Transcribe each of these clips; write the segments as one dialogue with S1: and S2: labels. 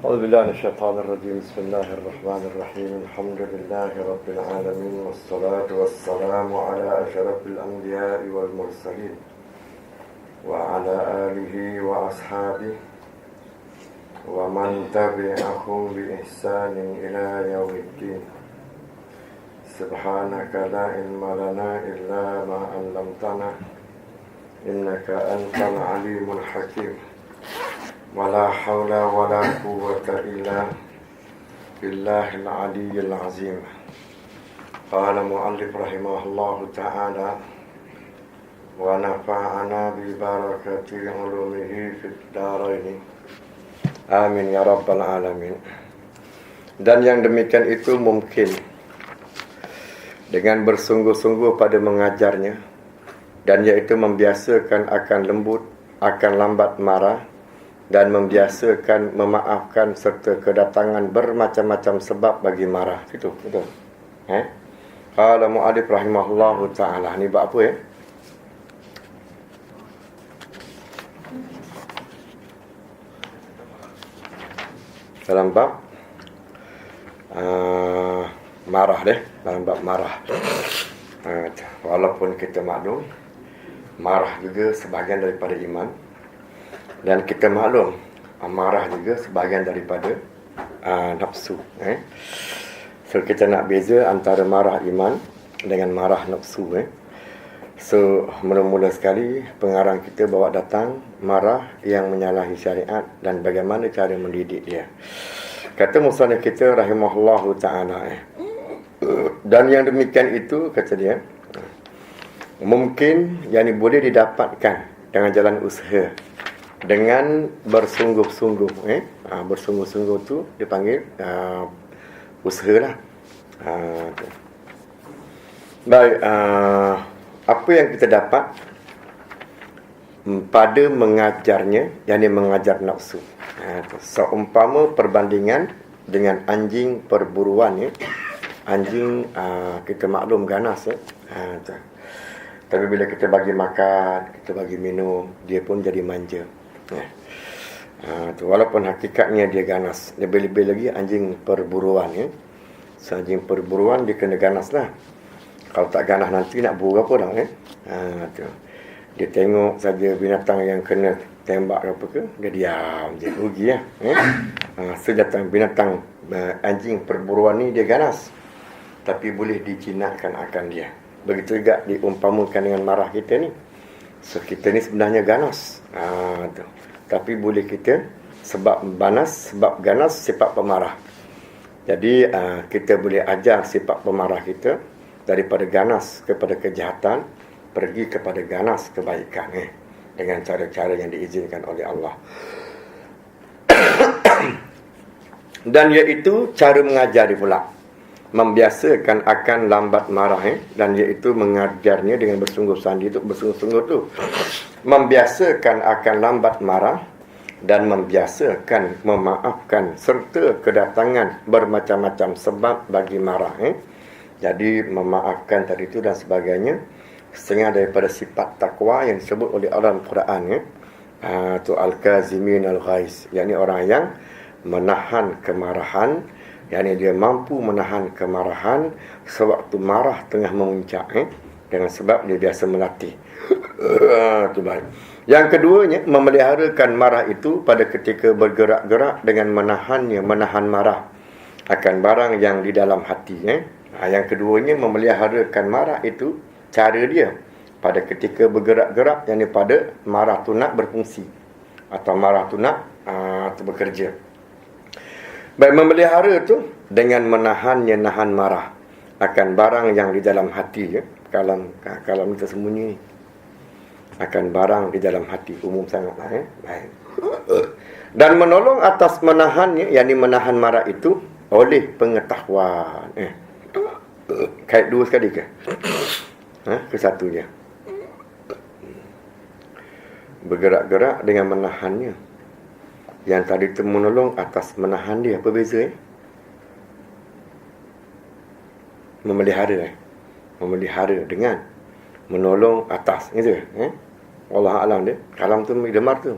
S1: أعوذ بالله من الشيطان الرجيم. بسم الله الرحمن الرحيم. الحمد لله رب العالمين، والصلاة والسلام على أشرف الأنبياء والمرسلين وعلى آله وأصحابه ومن تبعهم بإحسان إلى يوم الدين. سبحانك لا علم لنا إلا ما علمتنا إنك أنت العليم الحكيم. ولا حول ولا قوة إلا بالله العلي العظيم. قال مؤلف رحمه الله تعالى: ونفعنا ببركة علومه في الدارين. Amin ya rabbal alamin. Dan yang demikian itu mungkin dengan bersungguh-sungguh pada mengajarnya, dan yaitu membiasakan akan lembut, akan lambat marah, dan membiasakan memaafkan serta kedatangan bermacam-macam sebab bagi marah. Itu betul. Qala mu'allif rahimahullahu ta'ala. Ni bab apa ya? Dalam bab marah deh. Dalam bab marah. Walaupun kita maklum marah juga sebahagian daripada iman, dan kita maklum marah juga sebahagian daripada nafsu. So kita nak beza antara marah iman dengan marah nafsu. So mula-mula sekali pengarang kita bawa datang marah yang menyalahi syariat dan bagaimana cara mendidik dia. Kata musannif kita rahimahullahu ta'ala, dan yang demikian itu, kata dia, mungkin yang boleh didapatkan dengan jalan usaha, dengan bersungguh-sungguh. Bersungguh-sungguh tu dipanggil usahalah. Baik, apa yang kita dapat pada mengajarnya, yakni mengajar nafsu. Seumpama perbandingan dengan anjing perburuan. Anjing kita maklum ganas. Tapi bila kita bagi makan, kita bagi minum, dia pun jadi manja. Walaupun hakikatnya dia ganas. Lebih-lebih lagi anjing perburuan. So, anjing perburuan dia kena ganas lah. Kalau tak ganas nanti nak buru apa dah. Dia tengok saja binatang yang kena tembak apa ke, dia diam je, rugi lah. Sedangkan binatang anjing perburuan ni dia ganas, tapi boleh dijinakkan akan dia. Begitu juga diumpamakan dengan marah kita ni. So kita ni sebenarnya ganas, tapi boleh kita sebab ganas sifat pemarah. Jadi kita boleh ajar sifat pemarah kita daripada ganas kepada kejahatan, pergi kepada ganas kebaikan, dengan cara-cara yang diizinkan oleh Allah. Dan iaitu cara mengajar pula, membiasakan akan lambat marah, dan iaitu mengajarnya dengan bersungguh-sungguh tu membiasakan akan lambat marah dan membiasakan memaafkan serta kedatangan bermacam-macam sebab bagi marah. Jadi memaafkan tadi itu dan sebagainya setengah daripada sifat takwa yang disebut oleh Allah dalam Quran. Tu al-kazimin al-ghaiz, yakni orang yang menahan kemarahan, yakni dia mampu menahan kemarahan sewaktu marah tengah memuncak, dengan sebab dia biasa melatih. Itu baik. Yang keduanya, memeliharakan marah itu pada ketika bergerak-gerak dengan menahan marah akan barang yang di dalam hati. Yang keduanya, memeliharakan marah itu cara dia pada ketika bergerak-gerak, yakni pada marah tu nak berfungsi atau marah tu nak bekerja. Baik, memelihara tu dengan nahan marah akan barang yang di dalam hati. Kalam kita sembunyi ni akan barang di dalam hati, umum sangatlah. Baik. Dan menolong atas menahannya, yakni menahan marah itu oleh pengetahuan. Kait dua sekali ke? Ke satu je. Bergerak-gerak dengan menahannya. Yang tadi itu menolong atas menahan dia. Apa beza? Memelihara. Memelihara dengan menolong atas. Gitu. Allah Alam dia. Kalam tu demar tu.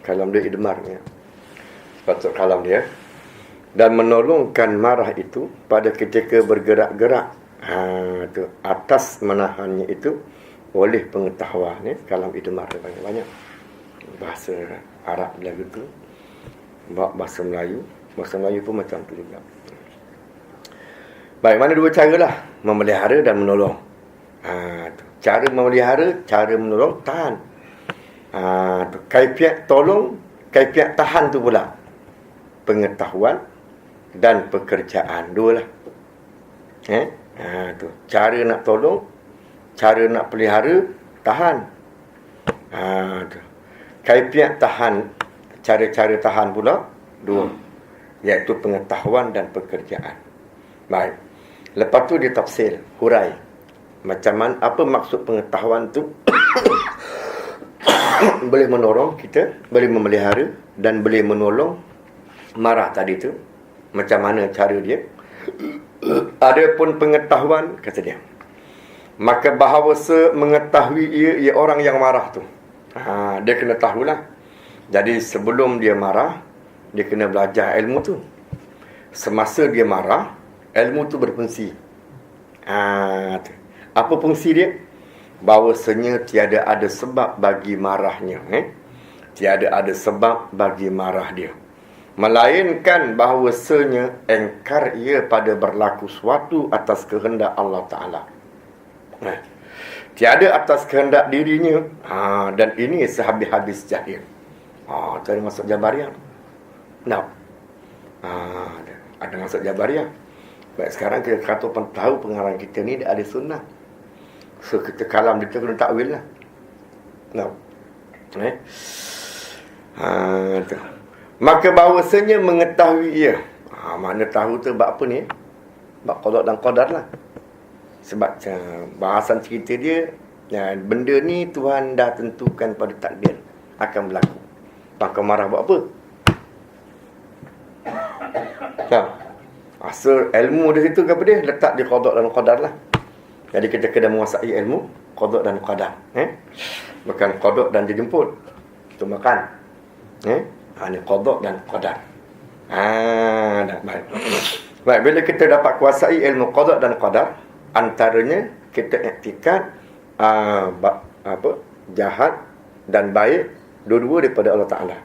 S1: Kalam dia idmarnya. Patut kalam dia. Dan menolongkan marah itu pada ketika bergerak-gerak. Tu atas menahannya itu oleh pengetahuan ni. Kalam idmar dia banyak-banyak. Bahasa Arab lagu tu. Bahasa Melayu. Bahasa Melayu pun macam tu juga. Baik, mana dua cara lah. Memelihara dan menolong. Tu. Cara memelihara, cara menolong, tahan. Tu. Kaifiat tolong, kaifiat tahan tu pula. Pengetahuan dan pekerjaan. Dua lah. Tu. Cara nak tolong, cara nak pelihara, tahan. Tu. Kaifiat tahan, cara-cara tahan pula, dua. Iaitu pengetahuan dan pekerjaan. Baik. Lepas tu dia tafsir, hurai. Macam mana, apa maksud pengetahuan tu? Boleh menolong kita, boleh memelihara dan boleh menolong marah tadi tu. Macam mana cara dia? Adapun pengetahuan, kata dia, maka bahawa mengetahui ia orang yang marah tu. Dia kena tahulah. Jadi sebelum dia marah, dia kena belajar ilmu tu. Semasa dia marah, ilmu tu berfungsi. Apa fungsi dia? Bahawasanya tiada ada sebab bagi marahnya. Tiada ada sebab bagi marah dia. Melainkan bahawasanya engkar ia pada berlaku suatu atas kehendak Allah Ta'ala. Tiada atas kehendak dirinya. Dan ini sehabis-habis jahil. Tadi masuk Jabariyah. Ada masuk Jabariyah. Baik, sekarang kita kata tahu pengarang kita ni dia ada sunnah. So kita kalam dia kena takwil lah. Tu. Maka bahawasanya mengetahui ia. Mana tahu tu bab apa ni? Bab qada dan qadar lah. Sebab bahasan cerita dia, benda ni Tuhan dah tentukan pada takdir akan berlaku. Maka marah buat apa? Asal ilmu di situ apa dia? Letak di qada dan qadar lah. Jadi kita kena menguasai ilmu qada dan qadar. Bukan qada dan dijemput. Itu makan. Ini qada dan qadar. Dah baik. Baik, bila kita dapat kuasai ilmu qada dan qadar, antaranya kita iktikad jahat dan baik dua-dua daripada Allah Ta'ala.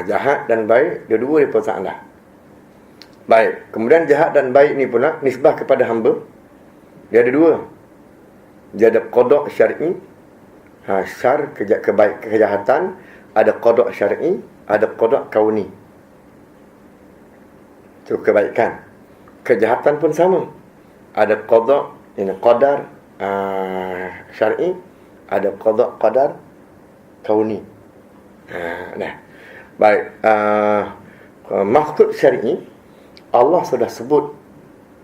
S1: Jahat dan baik dua-dua daripada Allah. Baik, kemudian jahat dan baik ni pula nisbah kepada hamba. Dia ada dua. Dia ada qada syar'i, syar kejahatan, ada qada syar'i, ada qada kauni. Itu kebaikan. Kejahatan pun sama. Ada qada, ini qadar syar'i, ada qadar kauni. Baik, maksud syar'i, Allah sudah sebut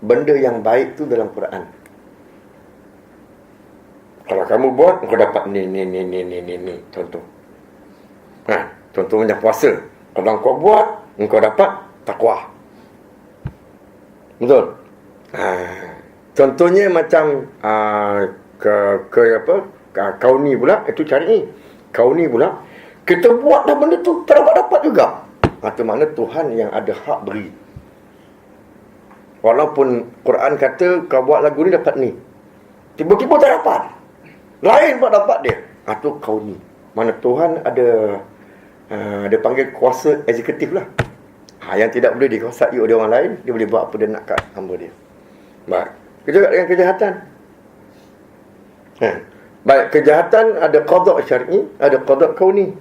S1: benda yang baik tu dalam Quran. Kalau kamu buat, kau dapat ni. Contoh. Contoh macam puasa. Kalau kau buat, kau dapat takwa. Betul? Contohnya macam kauni pula, itu syar'i. Kauni pula, kita buat dah benda tu, tak dapat juga. Itu makna Tuhan yang ada hak beri. Walaupun Quran kata kau buat lagu ni dapat ni, tiba-tiba tak dapat, lain buat dapat dia. Itu kauni. Mana Tuhan ada dia panggil kuasa eksekutif lah. Yang tidak boleh dikuasai oleh orang lain, dia boleh buat apa dia nak kat hamba dia. Baik, juga dengan kejahatan. Baik, kejahatan ada qada syar'i, ada qada kauni.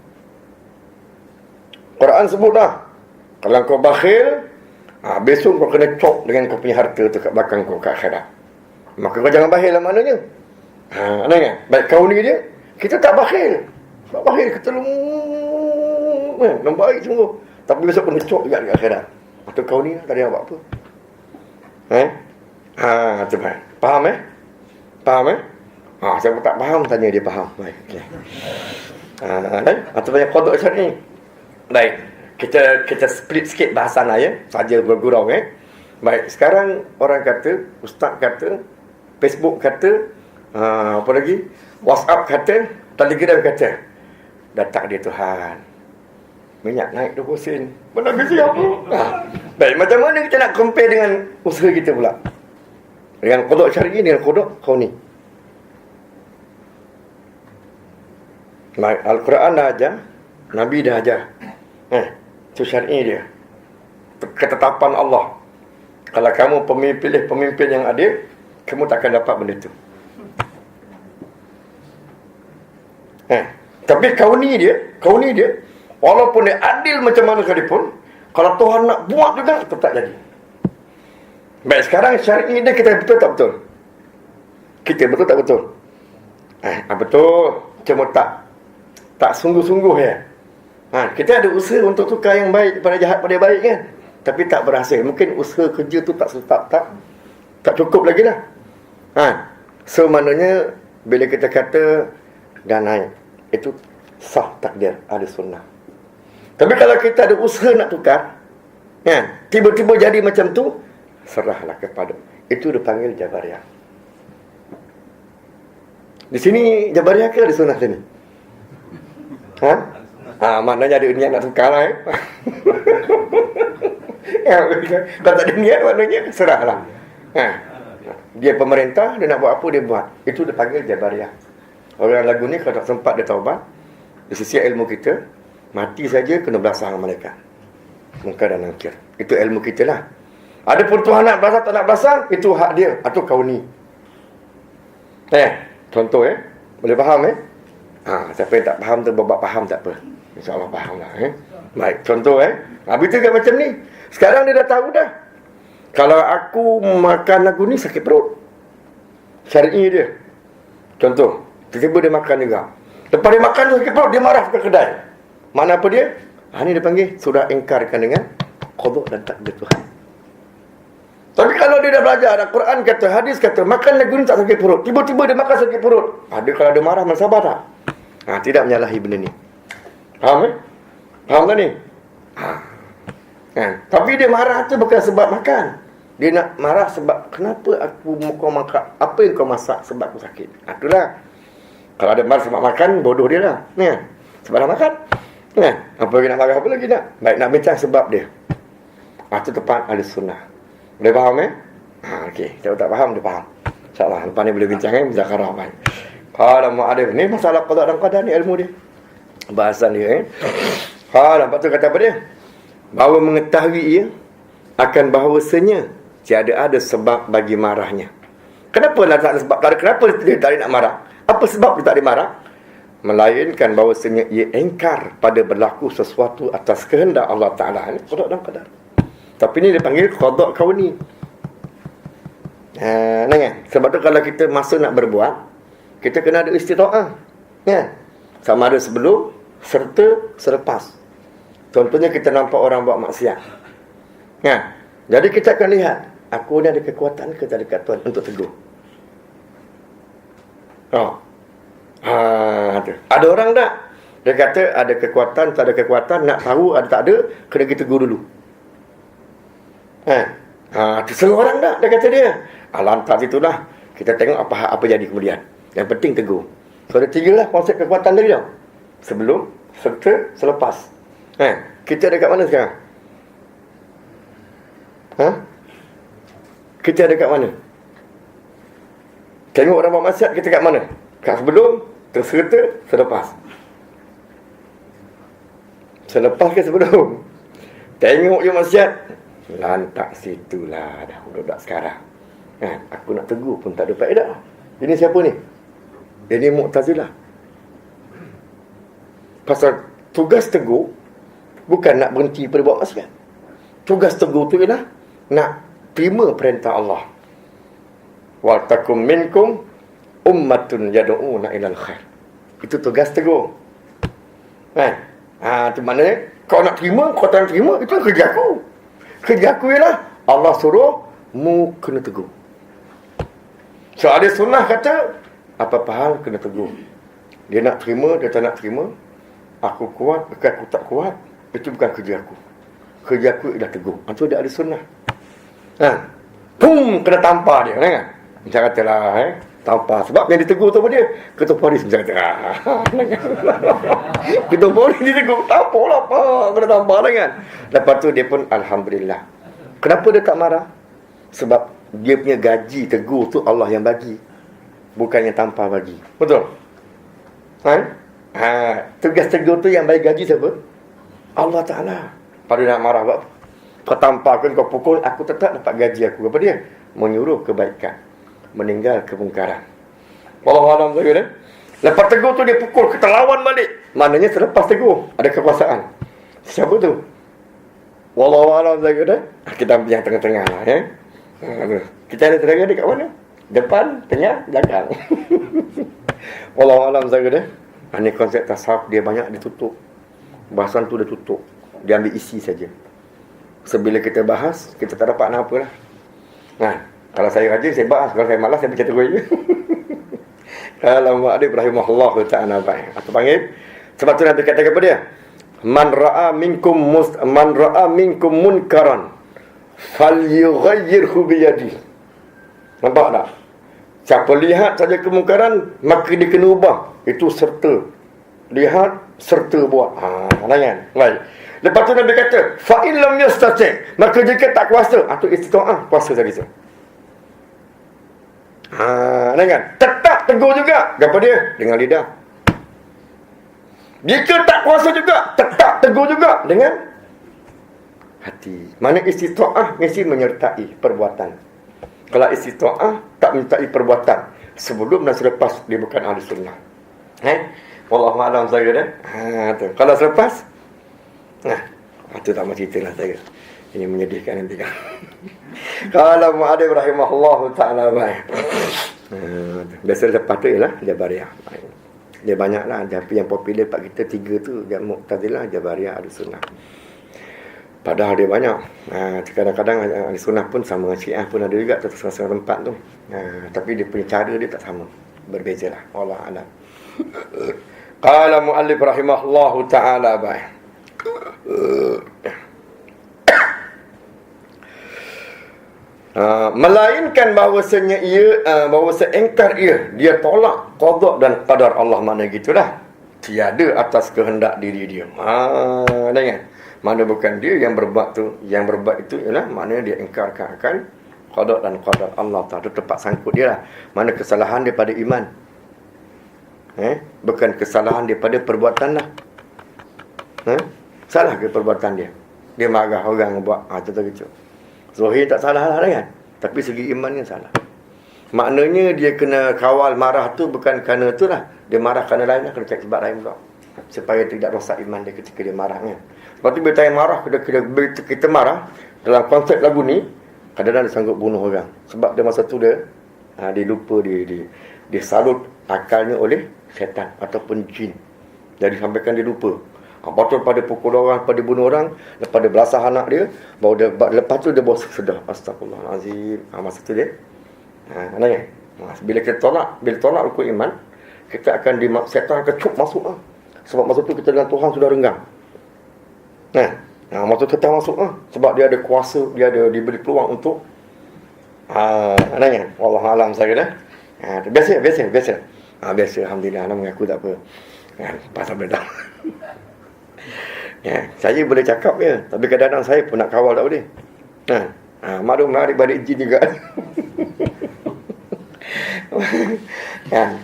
S1: Quran sebut dah, kalau kau bakhil, besok kau kena cop dengan kau punya harta tu kat belakang kau kat akhirat. Maka kau jangan bakhil lah maknanya. Kan? Baik, kauni dia, kita tak bakhil. Sebab bakhil kita baik sungguh. Tapi besok kena cop juga dekat akhirat. Atau kauni lah, tak ada buat apa. Tu kan. Faham Faham siapa tak faham tanya dia faham. Baik. Okay. Atau banyak qada syar'i. Baik. Kita split sikit bahasan lah ya. Saja bergurau Baik, sekarang orang kata, ustaz kata, Facebook kata, apa lagi? WhatsApp kata, Telegram kata, dah takdir Tuhan, minyak naik 20 sen. Mana besi apa? Baik, macam mana kita nak compare dengan usaha kita pula? Dengan qada syar'i, dengan qada kauni. Al-Quran dah ajar, Nabi dah ajar. Itu syar'i dia. Ketetapan Allah. Kalau kamu pilih pemimpin yang adil, kamu takkan dapat benda itu. Tapi kauni dia, walaupun dia adil macam mana sekalipun, kalau Tuhan nak buat juga, tetap tak jadi. Baik, sekarang syar'i dia kita betul tak betul? Kita betul tak betul? Betul. Cuma tak sungguh-sungguh ya. Kita ada usaha untuk tukar yang baik pada jahat pada baik kan? Tapi tak berhasil. Mungkin usaha kerja tu tak cukup lagi lah. So maknanya bila kita kata dah naik, itu sah takdir ahli sunnah. Tapi kalau kita ada usaha nak tukar, tiba-tiba jadi macam tu, serahlah kepada. Itu dipanggil Jabariyah. Di sini Jabariyah ke ahli sunnah sini? Maknanya ada niat nak tukar lah. Kalau tak ada niat, maknanya serahlah. Dia pemerintah, dia nak buat apa, dia buat. Itu dipanggil Jabariyah. Orang lagu ni kalau tak sempat dia taubat, di sisi ilmu kita, mati saja kena belasah dengan malaikat, Munkar dan Nakir. Itu ilmu kita lah. Ada pun Tuhan nak belasah, tak nak belasah, itu hak dia. Atau kauni. Contoh boleh faham siapa yang tak faham tu babak faham tak apa. InsyaAllah faham lah. Baik, contoh habis tu kat macam ni. Sekarang dia dah tahu dah. Kalau aku makan lagu ni sakit perut. Syar'i dia. Contoh, tiba-tiba dia makan juga. Lepas dia makan tu sakit perut, dia marah ke kedai. Mana apa dia? Ini dia panggil sudah ingkarkan dengan qada dan takdir Tuhan. Tapi kalau dia dah belajar, ada Quran kata, hadis kata, makan lagu ni tak sakit perut. Tiba-tiba dia makan sakit perut. Kalau dia marah, mensabar tak? Tidak menyalahi benda ni. Faham Faham tak ni? Tapi dia marah tu bukan sebab makan. Dia nak marah sebab kenapa kau makan, apa yang kau masak sebab aku sakit. Itulah. Kalau ada marah sebab makan, bodoh dia lah. Sebab dah makan. Apa lagi nak marah, apa lagi nak? Baik, nak bincang sebab dia. Itu tepat ahli sunnah. Boleh faham okey. Kalau tak faham, dia faham. InsyaAllah lepas ni boleh bincang muzakarah baik. Kalau mu'adif ni masalah qada dan qadar ni ilmu dia, bahasan dia lepas tu kata apa dia? Bahawa mengetahui akan bahawasanya tiada ada sebab bagi marahnya. Kenapa lah tak ada sebab? Kenapa dia tak nak marah? Apa sebab dia tak ada marah? Melainkan bahawasanya ia engkar pada berlaku sesuatu atas kehendak Allah Ta'ala. Ini qada dan qadar. Tapi ni dia panggil qada kauni. Sebab tu kalau kita masa nak berbuat, kita kena ada istita'ah. Sama ada sebelum serta selepas. Contohnya kita nampak orang buat maksiat. Jadi kita akan lihat, aku ni ada kekuatan ke tak ada kekuatan untuk tegur. Ada orang tak? Dia kata ada kekuatan, tak ada kekuatan, nak tahu ada tak ada, kena kita tegur dulu. Semua orang tak? Dia kata dia. Lantas itulah kita tengok apa jadi kemudian. Yang penting tegur. So ada 3 lah konsep kekuatan tadi tau. Sebelum, serta, selepas. Kita ada kat mana sekarang? Kita ada kat mana? Tengok orang buat maksiat, kita kat mana? Kat sebelum, terserta, selepas. Selepas ke sebelum? Tengok je maksiat, lantak situlah dah budak sekarang. Aku nak tegur pun tak ada faedah. Ini siapa ni? Ini Mu'tazilah. Pasal tugas tegur bukan nak berhenti pada buat maksiat. Tugas tegur tu ialah nak terima perintah Allah. Wa takum minkum ummatun yad'una ilal khair. Itu tugas tegur. Itu maknanya kau nak terima, kau tak nak terima, itu kerja aku. Kerja aku ialah Allah suruh mu kena tegur. So ada sunnah kata apa-apa hal kena tegur. Dia nak terima, dia tak nak terima. Aku kuat, aku tak kuat, itu bukan kerja aku. Kerja aku ialah tegur. Itu dia ada sunnah. Pum, kena tampar dia kan. Macam katalah Tampar. Sebab yang ditegur tu apa dia? Ketua polis macam kata. Ketua polis ditegur. Tak apalah apa. Kena tampar lah kan. Lepas tu dia pun Alhamdulillah. Kenapa dia tak marah? Sebab dia punya gaji tegur tu Allah yang bagi. Bukan yang tampar bagi. Betul? Tugas tegur tu yang bagi gaji siapa? Allah Ta'ala. Pada nak marah buat apa? Kau tampar kan, kau pukul, aku tetap dapat gaji aku. Apa dia? Menyuruh kebaikan, meninggal kemungkaran. Wallahualam saya kan. Lepas tegur tu dia pukul, kita lawan balik. Maknanya selepas tegur ada kekuasaan. Siapa tu? Wallahualam saya kan. Kita ambil yang tengah-tengah lah ya. Kita ada tenaga dekat mana? Depan, tengah, belakang. Wallahualam saya kan. Ini konsep tasawuf dia banyak ditutup. Bahasan tu dia tutup. Dia ambil isi saja. Sebila kita bahas, kita tak dapat apa lah. Kalau saya rajin, saya bahas. Kalau saya malas, saya baca terus je. Kalau Mu'adib rahimahullah ta'ala baik. Atau panggil. Sebab tu Nabi kata kepada dia, Man ra'a minkum munkaran falyughayyirhu biyadi. Nampak tak? Siapa lihat saja kemungkaran, maka dia kena ubah. Itu serta. Lihat, serta buat. Kan? Baik. Lepas tu Nabi kata, fa in lam yastati', maka jika tak kuasa, atau istita'ah, kuasa tadi tu. Kan? Tetap tegur juga. Apa dia? Dengan lidah. Jika tak kuasa juga, tetap tegur juga dengan hati. Mana istita'ah mesti menyertai perbuatan. Kalau istita'ah tak menyertai perbuatan, sebelum dan selepas dia bukan ahli sunnah. Wallahualam saya dah. Tu. Kalau selepas, itu tak mahu cerita lah saya. Ini menyedihkan nanti kan. Kalau Mu'adib rahimahullah ta'ala baik. Biasa lepas tu ialah Jabariyah. Dia banyak lah. Tapi yang popular pak kita 3 tu, yang Mu'tazilah, Jabariyah, Ahli Sunnah. Padahal dia banyak. Kadang-kadang Ahli Sunnah pun sama dengan Syiah pun ada juga. Terus-terus tempat tu. Tapi dia punya cara dia tak sama. Berbeza lah. Allah alam. Qala mu'allif rahimahullahu ta'ala baik. Melainkan bahawasanya bahawasa engkar dia tolak qada dan qadar Allah, mana gitulah. Tiada atas kehendak diri dia. Dengar. Mana bukan dia yang berbuat tu. Yang berbuat itu ialah mana dia engkarkan akan qada dan qadar Allah Ta'ala. Tempat sangkut dia lah. Mana kesalahan daripada iman. Bukan kesalahan daripada perbuatan lah. Salah ke perbuatan dia? Dia marah orang buat contoh gitu. Zahir tak salah lah kan? Tapi segi imannya salah. Maknanya dia kena kawal marah tu bukan kerana tu lah. Dia marah kerana lain lah. Kena cek sebab lain pula. Supaya tidak rosak iman dia ketika dia marahnya. Sebab tu bila marah, kita marah dalam konsep lagu ni, kadang-kadang dia sanggup bunuh orang. Sebab dia masa tu dia lupa, dia salut akalnya oleh syaitan ataupun jin. Jadi sampaikan dia lupa. Betul pada pukul orang, pada bunuh orang, lepas dia belasah anak dia, lepas tu dia bawa sedar. Astagfirullahalazim. Masa tu dia bila kita tolak rukun iman, kita akan syaitan akan cuk masuk lah. Sebab masa tu kita dengan Tuhan sudah renggang. Masa tu kita masuk lah. Sebab dia ada kuasa, dia ada diberi peluang untuk Wallahualam saya dah. Biasa. Biasa, alhamdulillah, mengaku tak apa. Pasal benda. Saya boleh cakap je, tapi kadang-kadang saya pun nak kawal tak boleh. Maklum balik jin juga.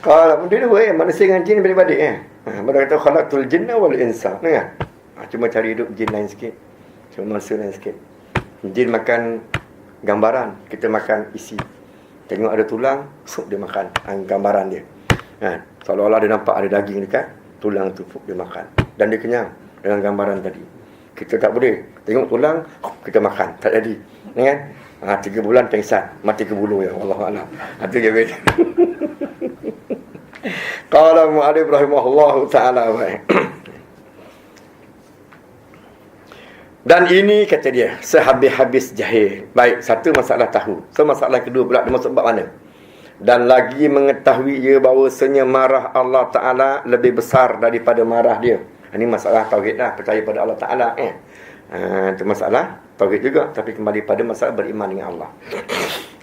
S1: Kalau dia dua manusia dengan jin balik-balik Mereka kata khalaqtul jinna wal insa. Cuma cari hidup jin lain sikit, cuma manusia lain sikit. Jin makan gambaran, kita makan isi. Tengok ada tulang, dia makan gambaran dia. Seolah-olah dia nampak ada daging dekat tulang tu, dia makan. Dan dia kenyang dengan gambaran tadi. Kita tak boleh tengok tulang, kita makan. Tak jadi. 3 bulan pengsan, mati ke bulu ya. Wallahualam. Itu je beza. Qala Mu'adib rahimahullahu ta'ala baik. Dan ini kata dia, sehabis-habis jahil. Baik, satu masalah tahu. Masalah kedua pula dia masuk bab mana? Dan lagi mengetahui ia bahawasanya marah Allah Ta'ala lebih besar daripada marah dia. Ini masalah tauhid lah, percaya pada Allah Ta'ala. Itu masalah tauhid juga, tapi kembali pada masalah beriman dengan Allah.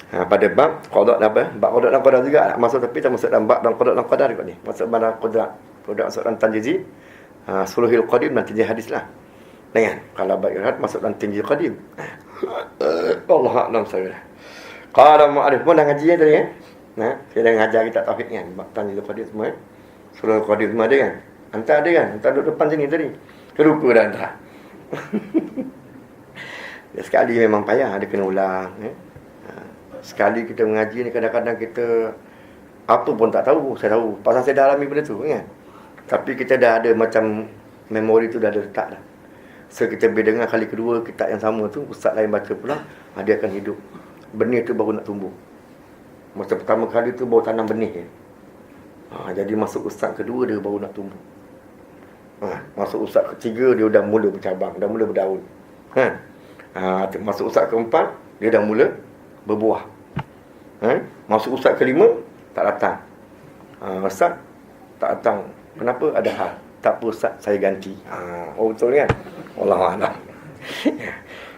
S1: Pada bab qada apa? Bab qada dan qadar juga masuk, tapi tak masuk dalam bab dan qada dan qadar kot ni. Masuk dalam qada masuk dalam tanjizi. Suluhil qadim nanti dia hadis lah. Dengan kalau bab irad masuk dalam tanjizi qadim. Allah a'lam saya. Qala mu'arif pun dah ngaji tadi kan. Saya dah ngajar kita tauhid kan. Bab tanjizi qadim semua. Suluhil qadim semua ada kan. Hantar ada kan. Hantar duduk depan sini tadi. Terlupa dah hantar. Sekali memang payah ada kena ulang. Sekali kita mengaji ni kadang-kadang kita apa pun tak tahu. Saya tahu pasal saya dah alami benda tu kan. Tapi kita dah ada macam memori tu dah ada letak dah. So kita bila dengar kali kedua kitab yang sama tu, ustaz lain baca pula, dia akan hidup. Benih tu baru nak tumbuh. Masa pertama kali tu baru tanam benih je. Jadi masuk ustaz kedua dia baru nak tumbuh. Masuk ustaz ketiga dia dah mula bercabang, dah mula berdaun. Masuk ustaz keempat dia dah mula berbuah. Masuk ustaz kelima tak datang. Ustaz tak datang. Kenapa? Ada hal. Tak apa ustaz, saya ganti. Betul kan? Wallahualam.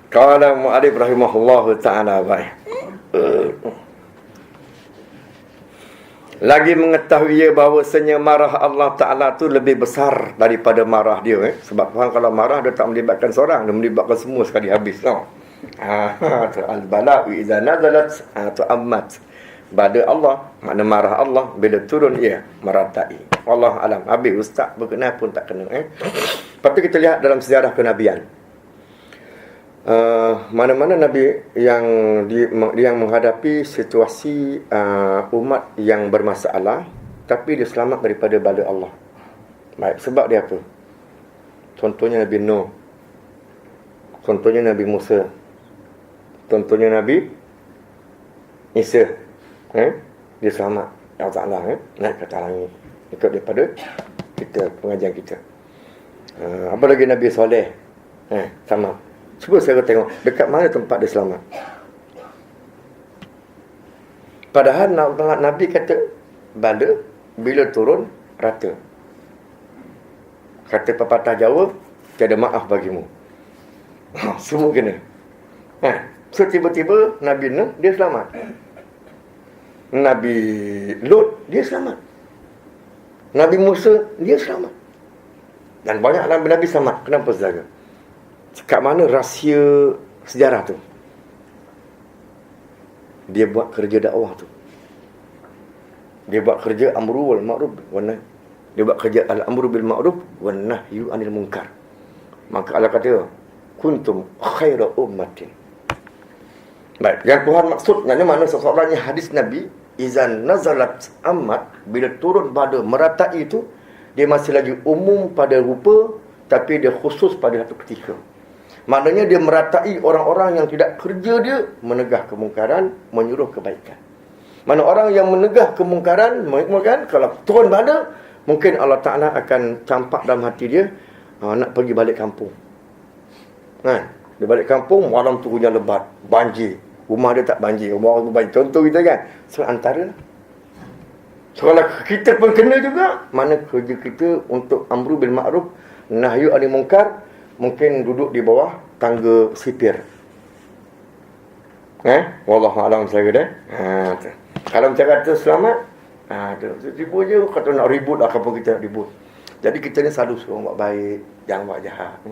S1: Qala mu'arif rahimahullahu ta'ala baik. Lagi mengetahui ia bahawasanya marah Allah Ta'ala tu lebih besar daripada marah dia. Sebab kalau marah dia tak melibatkan seorang, dia melibatkan semua sekali habis. Al-bala'u idza nazalat tu'ammat. Pada Allah, makna marah Allah bila turun ia meratai. Allah alam. Habis ustaz berkenal pun tak kena. Lepas tu kita lihat dalam sejarah kenabian. Mana-mana Nabi yang menghadapi situasi umat yang bermasalah, tapi dia selamat daripada bala Allah. Baik, sebab dia apa? Contohnya Nabi Nuh, contohnya Nabi Musa, contohnya Nabi Isa. Dia selamat Allah Ta'ala naik ke atas langit ikut daripada kita, pengajian kita. Apa lagi Nabi Soleh sama. Cuba saya tengok dekat mana tempat dia selamat. Padahal Nabi kata bala bila turun rata. Kata pepatah Jawa, tiada maaf bagimu. Semua kena. So tiba-tiba Nabi Nuh dia selamat. Nabi Lut dia selamat. Nabi Musa dia selamat. Dan banyak Nabi selamat. Kenapa saudara? Kat mana rahsia sejarah tu? Dia buat kerja dakwah tu. Dia buat kerja amru wal ma'ruf wan nahy. Dia buat kerja al-amru bil ma'ruf wan nahyu 'anil munkar. Maka Allah kata, kuntum khaira ummatin. Baik, yang Tuhan maksudnya mana seseorang yang hadis Nabi izan nazalat amat, bila turun pada meratai itu, dia masih lagi umum pada rupa, tapi dia khusus pada satu ketika. Maknanya dia meratai orang-orang yang tidak kerja dia menegah kemungkaran, menyuruh kebaikan. Mana orang yang menegah kemungkaran, kalau turun pada, mungkin Allah Ta'ala akan campak dalam hati dia, nak pergi balik kampung. Dia balik kampung, malam tu hujan lebat, banjir. Rumah dia tak banjir, rumah orang banjir. Contoh kita kan. So antara. So kalau kita pun kena juga, mana kerja kita untuk amru bil ma'ruf, nahyu 'anil munkar, mungkin duduk di bawah tangga sipir. Wallahu a'lam saya dah. Kalau macam kata selamat, tiba je kata nak ribut lah, apa kita nak ribut. Jadi kita ni selalu suruh buat baik, jangan buat jahat.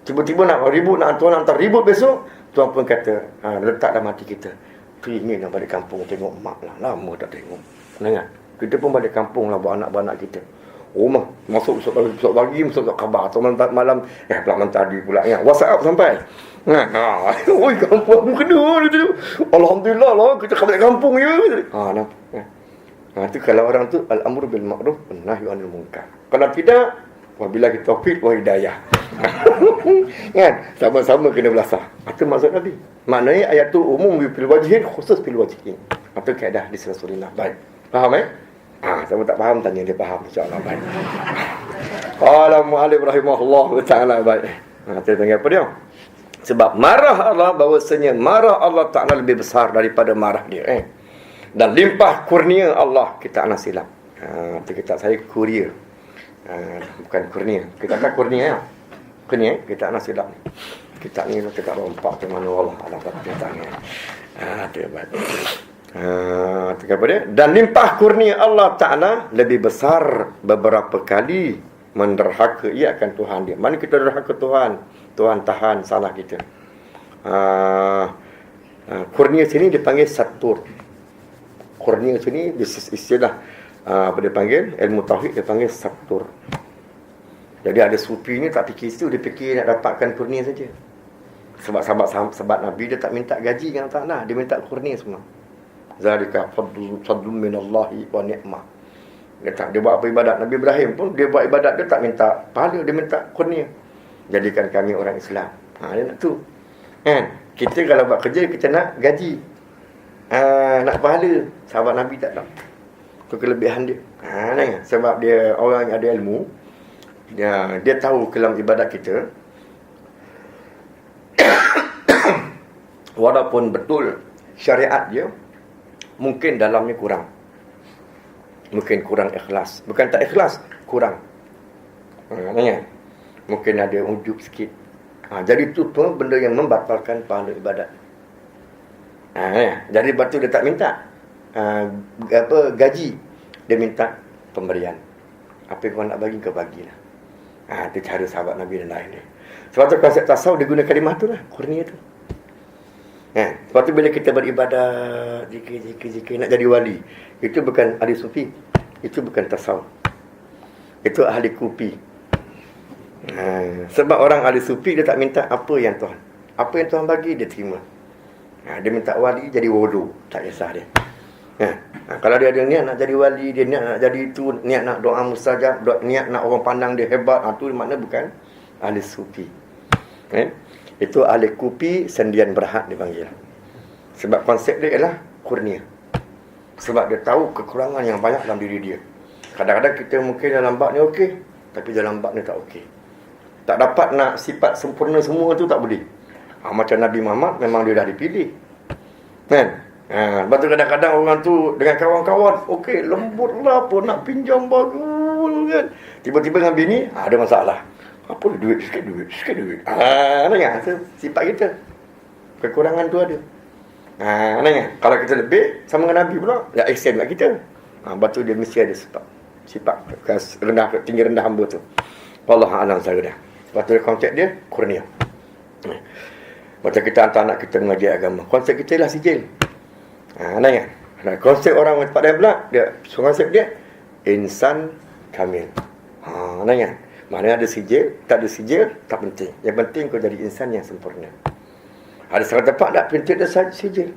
S1: Tiba-tiba nak ribut, nak tuan hantar ribut besok, tuan pun kata, letak dalam hati kita, tu ingin nak balik kampung tengok mak lah, lama tak tengok. Dengar, kita pun balik kampung lah buat anak-anak kita. Rumah, masuk pagi, masuk khabar, atau malam, pelaman tadi pula, WhatsApp sampai. Oi, kampung kena. Alhamdulillah lah, kita balik kampung je. Itu kalau orang tu, al-amru bil ma'ruf, nahyu 'anil munkar. Kalau tidak, wabillahi taufiq wa hidayah. Kan? Sama-sama kena belasah. Itu maksud Nabi. Maknanya ayat tu umum fil wajhin, khusus fil wajhin. Itu kaedah di Rasulullah. Baik. Faham siapa tak faham tanya dia faham, insya-Allah. Baik. Qala mu'alif rahimahullah ta'ala baik. Kita tanya apa dia? Sebab marah Allah, bahawasanya marah Allah Ta'ala lebih besar daripada marah dia. Dan limpah kurnia Allah, kita anak silap. Itu kita saya kuria. Bukan kurnia. Kita kata kurnia. Kurnia, kita anak silap. Kita ni nak tak rompak ke mana Allah ada kita ni. Tu baik. Dan limpah kurnia Allah Ta'ala lebih besar beberapa kali menderhaka ia akan Tuhan dia. Mana kita derhaka Tuhan, Tuhan tahan salah kita. Kurnia sini dipanggil satur. Kurnia sini istilah dia panggil ilmu tauhid, dia panggil satur. Jadi ada sufi ni tak fikir situ, dia fikir nak dapatkan kurnia saja. Sebab Nabi dia tak minta gaji dengan Allah, dia minta kurnia semua. Zalika fadlun minallahi wa ni'mah. Dia buat apa ibadat. Nabi Ibrahim pun dia buat ibadat, dia tak minta pahala, dia minta kurnia. Jadikan kami orang Islam. Dia nak tu. Kan? Kita kalau buat kerja kita nak gaji. Nak pahala. Sahabat Nabi tak tahu. Itu kelebihan dia. Sebab dia orang yang ada ilmu. Dia tahu kelam ibadat kita. Walaupun betul syariat dia, mungkin dalamnya kurang. Mungkin kurang ikhlas. Bukan tak ikhlas, kurang. Mungkin ada ujub sikit. Jadi itu pun benda yang membatalkan pahala ibadat. Jadi batu dia tak minta gaji, dia minta pemberian. Apa yang kau nak bagi, kau bagilah. Itu cara sahabat Nabi dan lain dia. Sebab tu konsep tasawuf dia guna kalimah tu lah, kurnia tu. Sebab tu bila kita beribadat, zikir nak jadi wali, itu bukan ahli sufi, itu bukan tasawuf, itu ahli kupi. Sebab orang ahli sufi dia tak minta apa yang Tuhan bagi dia terima. Dia minta wali jadi wudu, tak kisah dia. Kalau dia ada niat nak jadi wali, dia niat nak jadi itu, niat nak doa mustajab, niat nak orang pandang dia hebat, itu makna bukan ahli sufi. Itu ahli kupi sendian berhad dipanggil. Sebab konsep dia ialah kurnia. Sebab dia tahu kekurangan yang banyak dalam diri dia. Kadang-kadang kita mungkin dalam bab ni okey, tapi dalam bab ni tak okey. Tak dapat nak sifat sempurna semua tu, tak boleh. Macam Nabi Muhammad memang dia dah dipilih. Kan? Lepas tu kadang-kadang orang tu dengan kawan-kawan okey, lembut lah pun nak pinjam bagul kan. Tiba-tiba dengan bini ada masalah. Apa duit, sikit duit. Dengar, sifat kita. Kekurangan tu ada. Dengar, kalau kita lebih sama dengan Nabi pula, ya extend kat kita. Lepas tu dia mesti ada sifat rendah, tinggi rendah hamba tu. Wallahu a'lam sahaja. Lepas tu konsep dia kurnia. Macam kita hantar anak kita mengaji agama, konsep kita ialah sijil. Dengar, konsep orang pada pula dia, konsep dia insan kamil. Dengar, mana ada sijil, tak ada sijil, tak penting. Yang penting kau jadi insan yang sempurna. Ada salah tepat tak, penting dia sijil.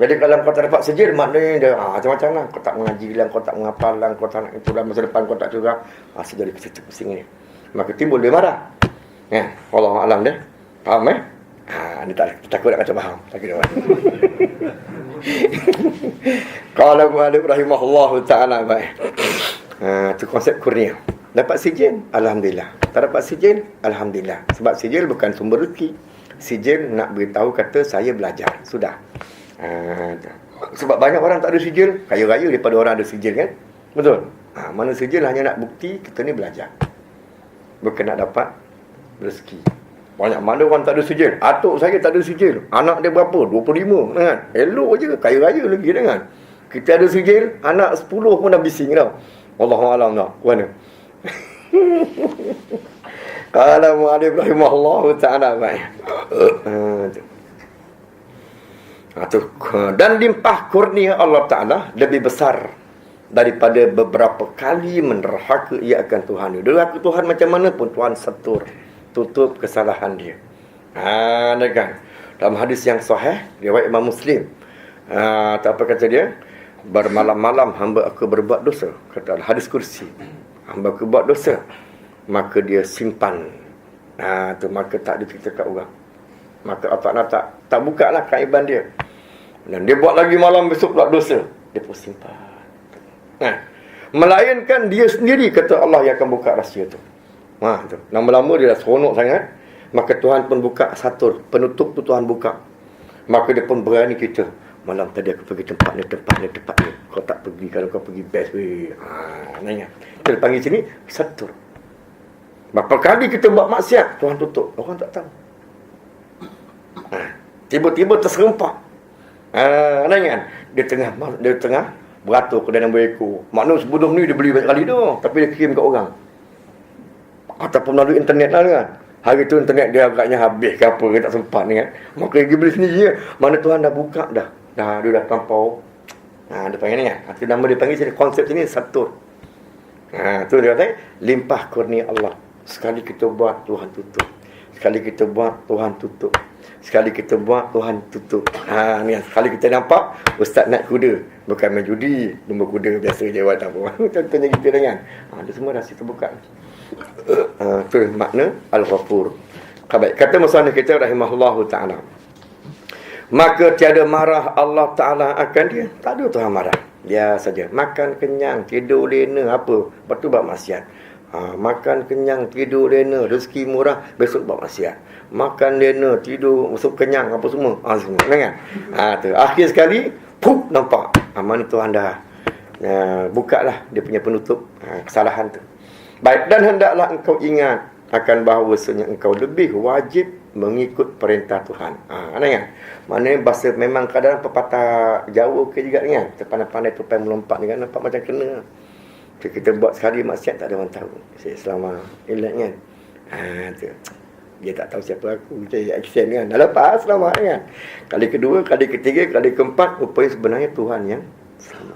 S1: Jadi kalau kau tak dapat sijil, maknanya dia macam-macam lah. Kau tak mengaji lah, kau tak menghafal lah, kau tak nak itu lah, masa depan kau tak curang. Jadi pusing ni. Maka timbul dia marah. Wallahualam dia. Faham Dia takut nak kata faham. Takut dia faham. Qala Mu'alif rahimahullahu ta'ala baik. Itu konsep kurnia. Dapat sijil, alhamdulillah. Tak dapat sijil, alhamdulillah. Sebab sijil bukan sumber rezeki. Sijil nak beritahu kata saya belajar. Sudah. Sebab banyak orang tak ada sijil, kaya raya daripada orang ada sijil kan? Betul? Mana sijil hanya nak bukti kita ni belajar. Bukan nak dapat rezeki. Banyak mana orang tak ada sijil. Atuk saya tak ada sijil. Anak dia berapa? 25 kan? Elok je, kaya raya lagi kan? Kita ada sijil, anak 10 pun dah bising tau. Wallahualam tak? Mana? Qala Mu'alif rahimahullahu ta'ala baik. Dan limpah kurnia Allah Ta'ala lebih besar daripada beberapa kali menderhaka ia akan Tuhan. Derhaka Tuhan macam mana pun Tuhan setur, tutup kesalahan dia. Kan? Dalam hadis yang sahih riwayat Imam Muslim, apa kata dia? Bermalam-malam hamba aku berbuat dosa. Kata hadis kursi. Hamba aku buat dosa, maka dia simpan. Maka tak dicerita kat orang. Maka Allah tak buka lah kaiban dia. Dan dia buat lagi malam besok buat dosa, dia pun simpan. Melainkan dia sendiri kata Allah yang akan buka rahsia tu. Lama-lama dia dah seronok sangat, maka Tuhan pun buka satu penutup tu, Tuhan buka. Maka dia pun berani kita. Malam tadi aku pergi tempat ni. Kau tak pergi, kalau kau pergi best weh. Nanya. Kita panggil sini satur. Berapa kali kita buat maksiat, Tuhan tutup. Orang tak tahu. Tiba-tiba terserempak. Kan? Dia tengah beratur kedai nombor ekor. Maknanya sebelum ni dia beli banyak kali dah, tapi dia kirim kat orang. Ataupun melalui internet lah kan. Hari tu internet dia agaknya habis ke apa ke, tak sempat ni kan. Maka dia beli sendiri je. Mana Tuhan dah buka dah. Dia dah terlampau. Dia panggil ni kan. Itu nama dia panggil sini, konsep sini satur. Tu dia kata, limpah kurnia Allah. Sekali kita buat, Tuhan tutup. Sekali kita buat, Tuhan tutup. Sekali kita buat, Tuhan tutup. Ni sekali kita nampak ustaz naik kuda, bukan main judi, nombor kuda biasa je buat apa. Contohnya gitu kan. Dia semua rahsia terbuka. Tu makna Al-Ghafur. Baik, kata musannif kita rahimahullahu taala. Maka tiada marah Allah Taala akan dia. Tak ada Tuhan marah. Dia saja makan kenyang, tidur lena apa, lepas tu buat maksiat. Makan kenyang, tidur lena, rezeki murah, besok buat maksiat. Makan lena, tidur, masuk kenyang apa semua. Semua kan? Tu akhir sekali, pup, nampak. Mana Tuhan dah bukalah dia punya penutup kesalahan tu. Baik, dan hendaklah engkau ingat akan bahawasanya engkau lebih wajib mengikut perintah Tuhan. Kan? Maknanya bahasa memang kadang pepatah Jawa ke juga kan. Terpandai-pandai tupai melompat ni kan, nampak macam kena. Kita buat sekali maksiat tak ada orang tahu. Saya selama ingat kan. Tu. Dia tak tahu siapa aku. Saya aksen kan. Dah lepas selamat kan. Kali kedua, kali ketiga, kali keempat, rupanya sebenarnya Tuhan yang sama.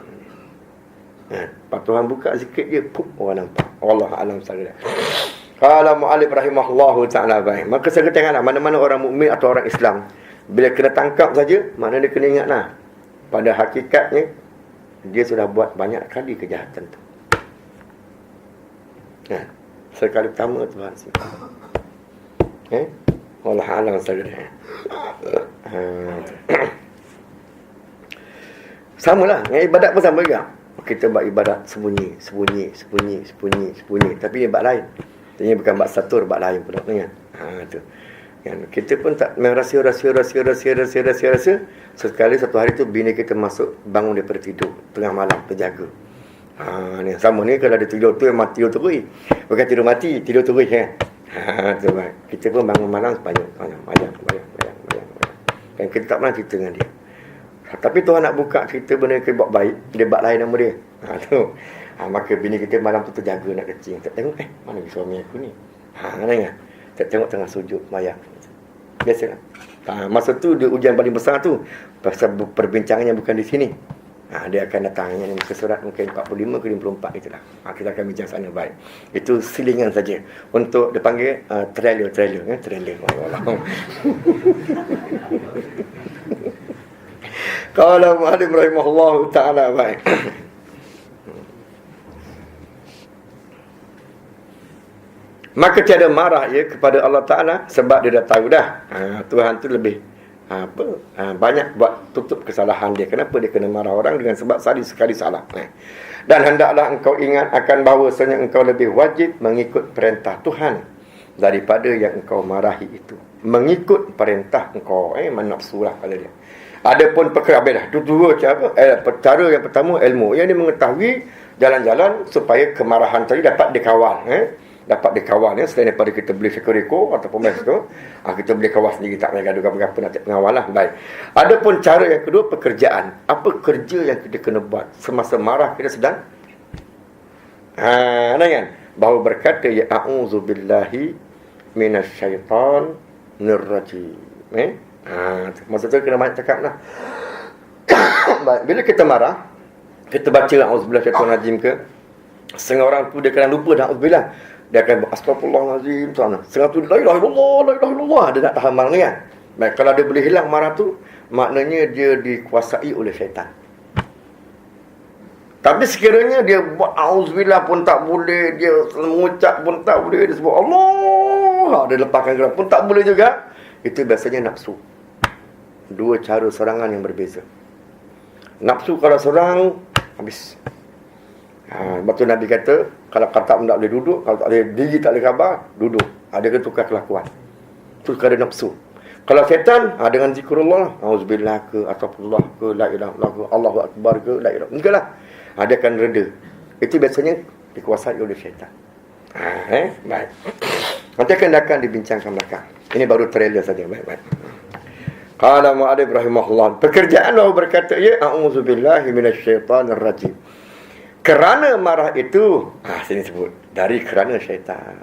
S1: Pak Tuhan buka sikit je, pup, orang nampak. Allah alam sahaja. Qala mu'alif rahimahullahu ta'ala baik. Maka saya tengoklah mana-mana orang mukmin atau orang Islam, bila kena tangkap saja, mana dia kena ingatlah, pada hakikatnya dia sudah buat banyak kali kejahatan tu. Sekali pertama Tuhan simpan. Allah alam sahaja. Samalah, dengan ibadat pun sama juga. Kita buat ibadat sembunyi. Tapi dia buat lain. Ini bukan buat satur, buat lain pula kan. Tu. Kan kita pun tak rahsia. Sekali satu hari tu bini kita masuk, bangun daripada tidur tengah malam, terjaga. Ni sama ni kalau ada tidur tu memang tidur terus. Bukan tidur mati, tidur terus kan. Tu baik. Kita pun bangun malam banyak. Kan kita tak pernah cerita dengan dia. Tapi Tuhan nak buka cerita benda kita buat baik, dia buat lain nama dia. Tu. Maka bini kita malam tu terjaga nak kecing. Tak tengok, mana suami aku ni? Kan? Tak tengok tengah sujud, mayang. Biasalah. Masa tu dia ujian paling besar tu. Pasal perbincangannya bukan di sini. Dia akan datang yang muka surat mungkin 45 ke 54 itulah. Kita akan bincang sana baik. Itu silingan saja. Untuk dia panggil trailer. Allah. Qala mu'allim rahimahullahu ta'ala baik. Maka tiada marah kepada Allah Ta'ala sebab dia dah tahu dah. Tuhan tu lebih banyak buat tutup kesalahan dia. Kenapa dia kena marah orang? Dengan sebab sekali salah. Dan hendaklah engkau ingat akan bahawasanya engkau lebih wajib mengikut perintah Tuhan daripada yang engkau marahi itu. Mengikut perintah engkau. Nafsu lah pada dia. Adapun perkara dah. Itu dua cara. Cara yang pertama ilmu. Yang dia mengetahui jalan-jalan supaya kemarahan tadi dapat dikawal. Dapat dikawal selain daripada kita beli sekoreko ataupun mes tu, kita boleh kawal sendiri, tak payah gaduh apa-apa nak pengawal lah. Baik. Adapun cara yang kedua, pekerjaan. Apa kerja yang kita kena buat semasa marah kita sedang kan? Bahawa berkata ya a'udzubillahi minasyaitonir rajim. Maksud tu kena banyak cakap lah. Baik. Bila kita marah, kita baca a'udzubillahi minasyaitonir rajim ke, setengah orang tu dia kena lupa dah a'udzubillah. Dia akan astagfirullahalazim sana. Setengah tu la ilaha illallah. Dia nak tahan marah ni kan. Baik, kalau dia boleh hilang marah tu, maknanya dia dikuasai oleh syaitan. Tapi sekiranya dia buat auzubillah pun tak boleh, dia mengucap pun tak boleh, dia sebut Allah, dia lepaskan gerak pun tak boleh juga. Itu biasanya nafsu. Dua cara serangan yang berbeza. Nafsu kalau serang, habis. Lepas tu Nabi kata, kalau katak tak boleh duduk, kalau tak boleh diri, tak boleh khabar, duduk. Dia kena tukar kelakuan. Itu kerana nafsu. Kalau syaitan, dengan zikrullah, auzubillah ke, astagfirullah ke, la ilaha illallah ke, Allahu akbar ke, la ilaha. Enggak lah. Dia akan reda. Itu biasanya dikuasai oleh syaitan. Baik. Nanti akan dibincangkan belakang. Ini baru trailer saja. Baik. Qala Mu'adib rahimahullah. Pekerjaan Allah berkata, ya a'udzubillahi minasyaitanirrajim. Kerana marah itu, sini sebut, dari kerana syaitan.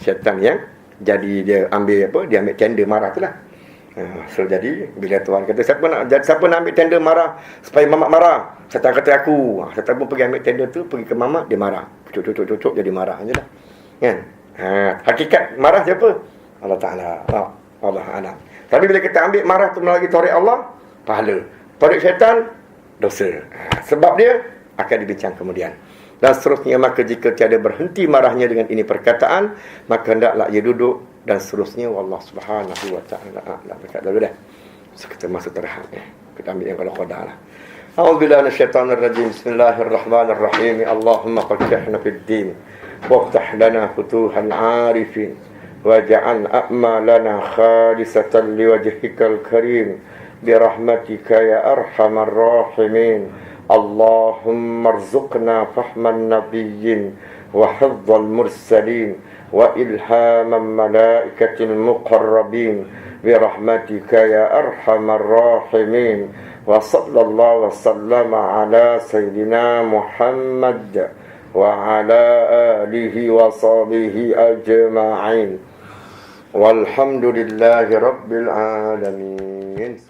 S1: Syaitan yang jadi dia ambil dia ambil tender marah tu lah. So jadi bila Tuhan kata siapa nak ambil tender marah supaya mamak marah, syaitan kata aku. Syaitan pun pergi ambil tender tu, pergi ke mamak, dia marah. Cucuk jadi marah je lah. Kan? Hakikat marah siapa? Allah Ta'ala. Allah Alam. Tapi bila kita ambil marah tu melalui tarik Allah, pahala. Tarik syaitan, dosa. Sebab dia akan dibincang kemudian. Dan seterusnya, maka jika tiada berhenti marahnya dengan ini perkataan, maka hendaklah ia duduk, dan seterusnya. Wallahu subhanahu wa ta'ala a'lam. Berkat dulu dah. So, kita masuk terhad. Kita ambil yang kalau qadar lah. A'udzubillahi minasyaitanirrajim. Bismillahirrahmanirrahim. Allahumma faqqihna fid din. Waftah lana futuhal arifin. Waj'al a'malana khalisatan liwajhikal karim. Birahmatika ya arhamar rahimin. Allahumma arzuqna fahman nabiyyin wa hifdzal mursalin wa ilhaman malaikatil muqarrabin birahmatika ya arhamar rahimin. Wa sallallahu wa sallama ala sayyidina Muhammad wa ala alihi wa sahbihi ajma'in. Walhamdulillahi rabbil alamin.